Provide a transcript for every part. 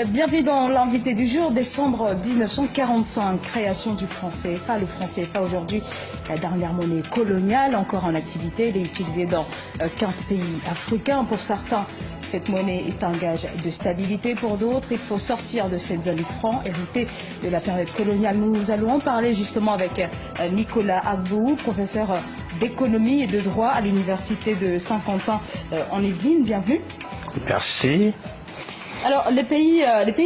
Bienvenue dans l'invité du jour, décembre 1945, création du franc CFA. Le franc CFA aujourd'hui, la dernière monnaie coloniale, encore en activité. Elle est utilisée dans 15 pays africains. Pour certains, cette monnaie est un gage de stabilité. Pour d'autres, il faut sortir de cette zone du franc, héritée de la période coloniale. Nous allons en parler justement avec Nicolas Agbou, professeur d'économie et de droit à l'université de Saint-Quentin en Yvelines. Bienvenue. Merci. Alors, les pays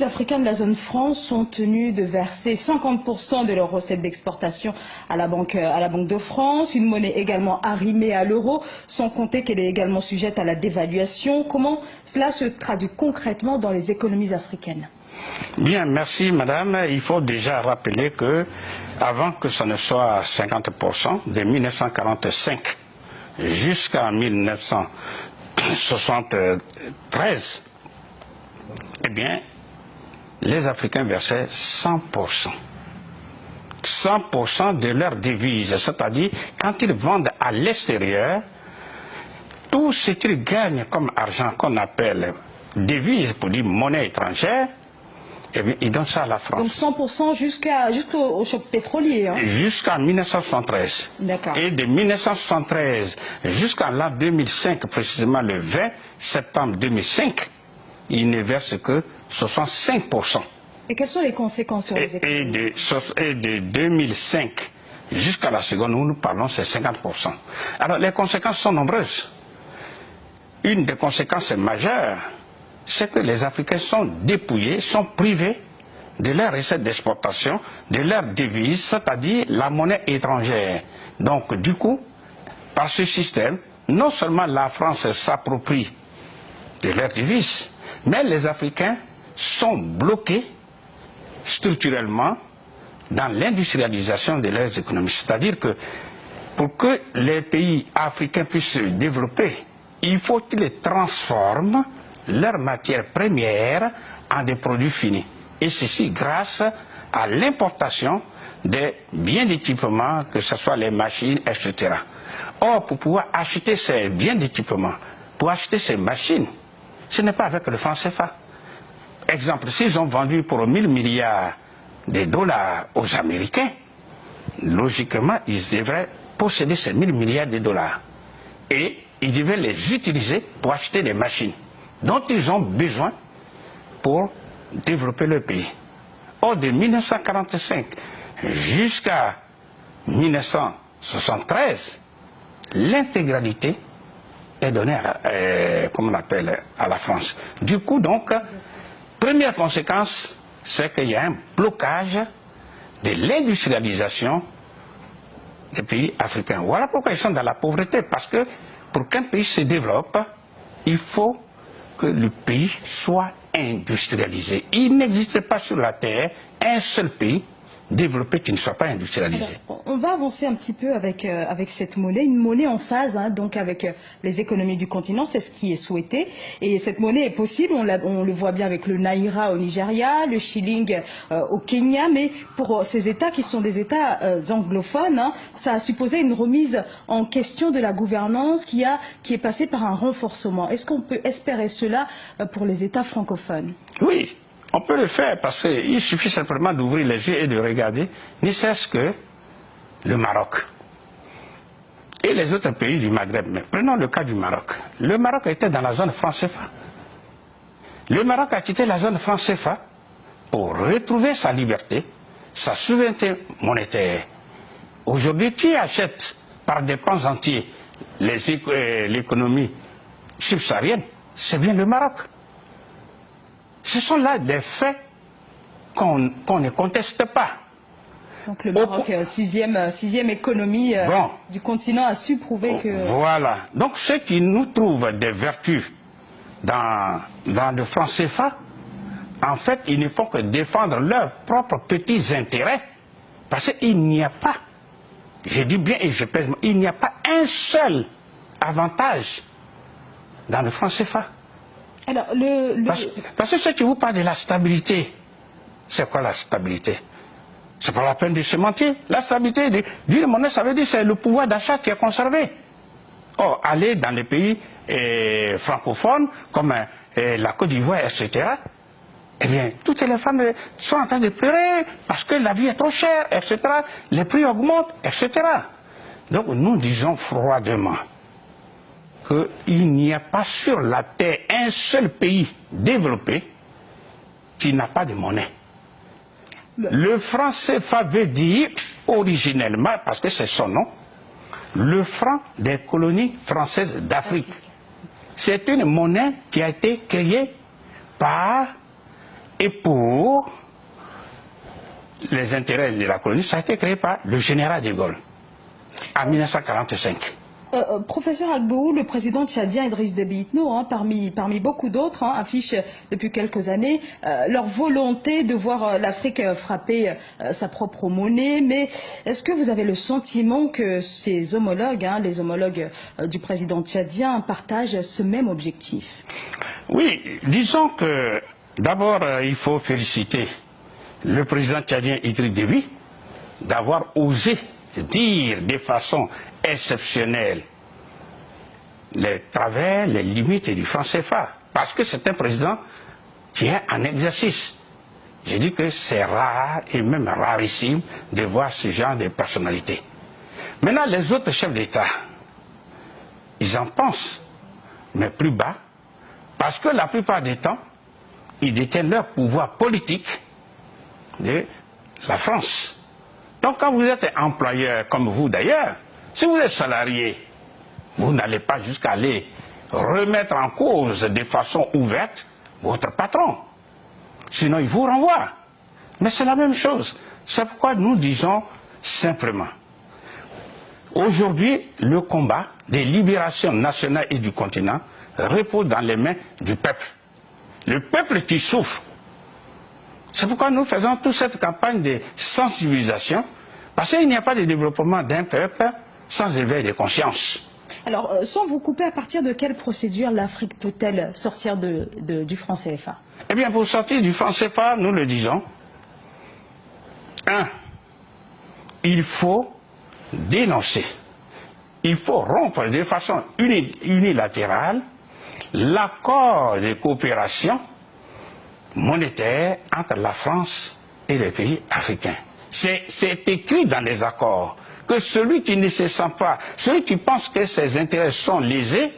africains de la zone franc sont tenus de verser 50% de leurs recettes d'exportation à la Banque de France, une monnaie également arrimée à l'euro, sans compter qu'elle est également sujette à la dévaluation. Comment cela se traduit concrètement dans les économies africaines? Bien, merci madame. Il faut déjà rappeler que, avant que ce ne soit 50%, de 1945 jusqu'à 1973, eh bien, les Africains versaient 100%. 100% de leurs devises, c'est-à-dire quand ils vendent à l'extérieur, tout ce qu'ils gagnent comme argent qu'on appelle devise, pour dire monnaie étrangère, eh bien, ils donnent ça à la France. Donc 100% jusqu'au choc pétrolier. Hein. Jusqu'en 1973. D'accord. Et de 1973 jusqu'en l'an 2005, précisément le 20 septembre 2005, ils ne versent que 65%. Et quelles sont les conséquences sur les économies? Et de 2005 jusqu'à la seconde où nous parlons, c'est 50%. Alors les conséquences sont nombreuses. Une des conséquences majeures, c'est que les Africains sont dépouillés, sont privés de leurs recettes d'exportation, de leurs devises, c'est-à-dire la monnaie étrangère. Donc du coup, par ce système, non seulement la France s'approprie de leurs devises, mais les Africains sont bloqués structurellement dans l'industrialisation de leurs économies. C'est-à-dire que pour que les pays africains puissent se développer, il faut qu'ils transforment leurs matières premières en des produits finis. Et ceci grâce à l'importation des biens d'équipement, que ce soit les machines, etc. Or, pour pouvoir acheter ces biens d'équipement, pour acheter ces machines, ce n'est pas avec le franc CFA. Exemple, s'ils ont vendu pour 1000 milliards de dollars aux Américains, logiquement, ils devraient posséder ces 1000 milliards de dollars. Et ils devaient les utiliser pour acheter des machines dont ils ont besoin pour développer le pays. Or, de 1945 jusqu'à 1973, l'intégralité est donnée à la France. Du coup, donc, première conséquence, c'est qu'il y a un blocage de l'industrialisation des pays africains. Voilà pourquoi ils sont dans la pauvreté, parce que pour qu'un pays se développe, il faut que le pays soit industrialisé. Il n'existe pas sur la terre un seul pays développé qui ne soit pas industrialisé. Alors, on va avancer un petit peu avec cette monnaie, une monnaie en phase donc avec les économies du continent, c'est ce qui est souhaité. Et cette monnaie est possible, on le voit bien avec le Naira au Nigeria, le shilling au Kenya, mais pour ces États qui sont des États anglophones, ça a supposé une remise en question de la gouvernance qui est passée par un renforcement. Est-ce qu'on peut espérer cela pour les États francophones? Oui. On peut le faire parce qu'il suffit simplement d'ouvrir les yeux et de regarder, ne serait-ce que le Maroc et les autres pays du Maghreb. Mais prenons le cas du Maroc. Le Maroc était dans la zone franc CFA. Le Maroc a quitté la zone franc CFA pour retrouver sa liberté, sa souveraineté monétaire. Aujourd'hui, qui achète par des pans entiers l'économie subsaharienne? C'est bien le Maroc. Ce sont là des faits qu'on ne conteste pas. Donc le Maroc, sixième économie du continent, a su prouver que... Voilà. Donc ceux qui nous trouvent des vertus dans le franc CFA, en fait, ils ne font que défendre leurs propres petits intérêts. Parce qu'il n'y a pas, je dis bien et je pèse, il n'y a pas un seul avantage dans le franc CFA. Alors, parce que ce qui vous parle de la stabilité, c'est quoi la stabilité? C'est pas la peine de se mentir. La stabilité d'une monnaie, ça veut dire c'est le pouvoir d'achat qui est conservé. Or, aller dans les pays francophones, comme la Côte d'Ivoire, etc., eh bien, toutes les femmes sont en train de pleurer parce que la vie est trop chère, etc. Les prix augmentent, etc. Donc nous disons froidement qu'il n'y a pas sur la terre un seul pays développé qui n'a pas de monnaie. Le franc CFA veut dire originellement, parce que c'est son nom, le franc des colonies françaises d'Afrique. C'est une monnaie qui a été créée par et pour les intérêts de la colonie. Ça a été créé par le général de Gaulle en 1945. Professeur Agbou, le président tchadien Idriss Déby Itno, parmi beaucoup d'autres, affiche depuis quelques années leur volonté de voir l'Afrique frapper sa propre monnaie. Mais est-ce que vous avez le sentiment que ses homologues, les homologues du président tchadien, partagent ce même objectif? Oui, disons que d'abord il faut féliciter le président tchadien Idriss Déby d'avoir osé dire de façon exceptionnelle les travers, les limites du franc CFA. Parce que c'est un président qui est en exercice. Je dis que c'est rare et même rarissime de voir ce genre de personnalité. Maintenant, les autres chefs d'État, ils en pensent, mais plus bas, parce que la plupart du temps, ils détiennent leur pouvoir politique de la France. Donc quand vous êtes employeur, comme vous d'ailleurs, si vous êtes salarié, vous n'allez pas jusqu'à aller remettre en cause de façon ouverte votre patron. Sinon, il vous renvoie. Mais c'est la même chose. C'est pourquoi nous disons simplement, aujourd'hui, le combat des libérations nationales et du continent repose dans les mains du peuple. Le peuple qui souffre. C'est pourquoi nous faisons toute cette campagne de sensibilisation, parce qu'il n'y a pas de développement d'un peuple sans éveil de conscience. Alors, sans vous couper, à partir de quelle procédure l'Afrique peut-elle sortir du franc CFA? Eh bien, pour sortir du franc CFA, nous le disons, 1. Il faut dénoncer, il faut rompre de façon unilatérale l'accord de coopération monétaire entre la France et les pays africains. C'est écrit dans les accords que celui qui ne se sent pas, celui qui pense que ses intérêts sont lésés,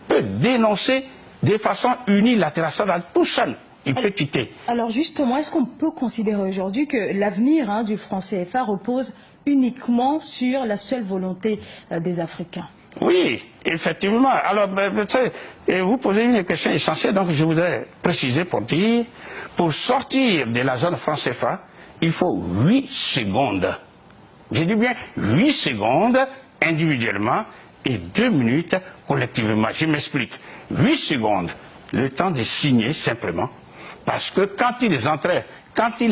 peut dénoncer de façon unilatérale, ça va tout seul, il peut quitter. Alors justement, est-ce qu'on peut considérer aujourd'hui que l'avenir du franc CFA repose uniquement sur la seule volonté des Africains? Oui, effectivement. Alors, vous posez une question essentielle, donc je voudrais préciser pour dire, pour sortir de la zone franc CFA, il faut 8 secondes. Je dis bien 8 secondes individuellement et 2 minutes collectivement. Je m'explique. 8 secondes, le temps de signer simplement, parce que quand il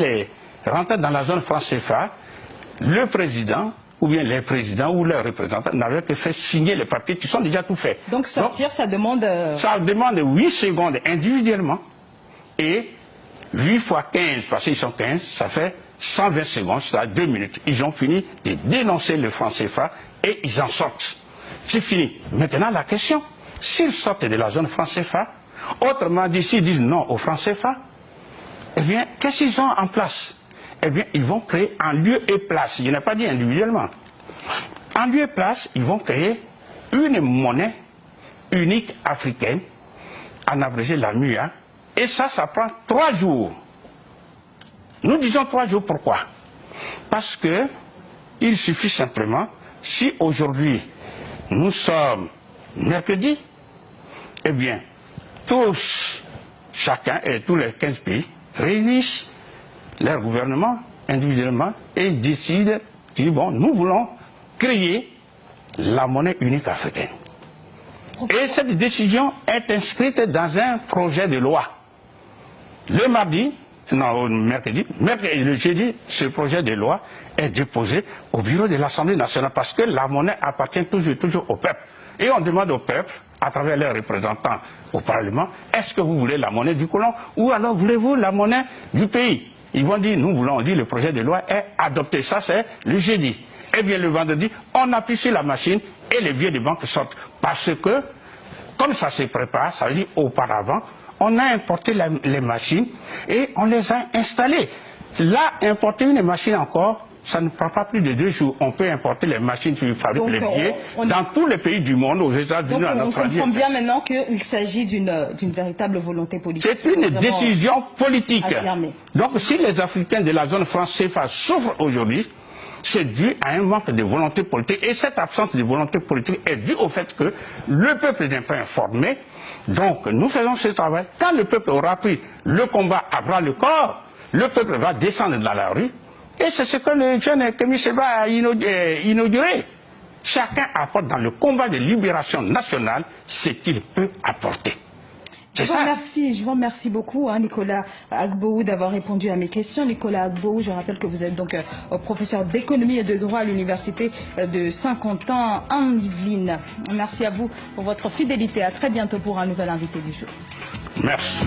est rentré dans la zone franc CFA, le président ou bien les présidents ou leurs représentants n'avaient que fait signer les papiers qui sont déjà tout faits. Donc sortir, ça demande... Ça demande 8 secondes individuellement et 8 fois 15, parce qu'ils sont 15, ça fait 120 secondes, c'est-à-dire 2 minutes. Ils ont fini de dénoncer le franc CFA et ils en sortent. C'est fini. Maintenant la question, s'ils sortent de la zone franc CFA, autrement dit, s'ils disent non au franc CFA, eh bien, qu'est-ce qu'ils ont en place? Eh bien, ils vont créer en lieu et place, je n'ai pas dit individuellement, en lieu et place, ils vont créer une monnaie unique africaine, en abrégé la MUA, et ça prend 3 jours. Nous disons 3 jours, pourquoi? Parce que il suffit simplement, si aujourd'hui nous sommes mercredi, eh bien, tous, chacun et tous les 15 pays réunissent leur gouvernement individuellement et décident, disent, bon, nous voulons créer la monnaie unique africaine. Et cette décision est inscrite dans un projet de loi. Le mercredi, le jeudi, ce projet de loi est déposé au bureau de l'Assemblée nationale parce que la monnaie appartient toujours au peuple. Et on demande au peuple, à travers leurs représentants au Parlement, est-ce que vous voulez la monnaie du colon ou alors voulez-vous la monnaie du pays? Ils vont dire, nous voulons, on dit le projet de loi est adopté. Ça c'est le jeudi. Et bien le vendredi, on appuie sur la machine et les billets de banque sortent. Parce que, comme ça se prépare, ça veut dire auparavant, on a importé les machines et on les a installées. Là, importer une machine encore, ça ne prend pas plus de 2 jours. On peut importer les machines qui fabriquent les billets dans tous les pays du monde, aux États-Unis, en Australie. On comprend bien maintenant qu'il s'agit d'une véritable volonté politique. C'est une décision politique. Affirmée. Donc si les Africains de la zone franc CFA souffrent aujourd'hui, c'est dû à un manque de volonté politique. Et cette absence de volonté politique est due au fait que le peuple n'est pas informé. Donc nous faisons ce travail. Quand le peuple aura pris le combat à bras le corps, le peuple va descendre dans la rue. Et c'est ce que le jeune Kémy Séba a inauguré. Chacun apporte dans le combat de libération nationale ce qu'il peut apporter. Je vous remercie beaucoup, Nicolas Agboou, d'avoir répondu à mes questions. Nicolas Agboou, je rappelle que vous êtes donc professeur d'économie et de droit à l'université de Saint-Quentin en Yvelines. Merci à vous pour votre fidélité. À très bientôt pour un nouvel invité du jour. Merci.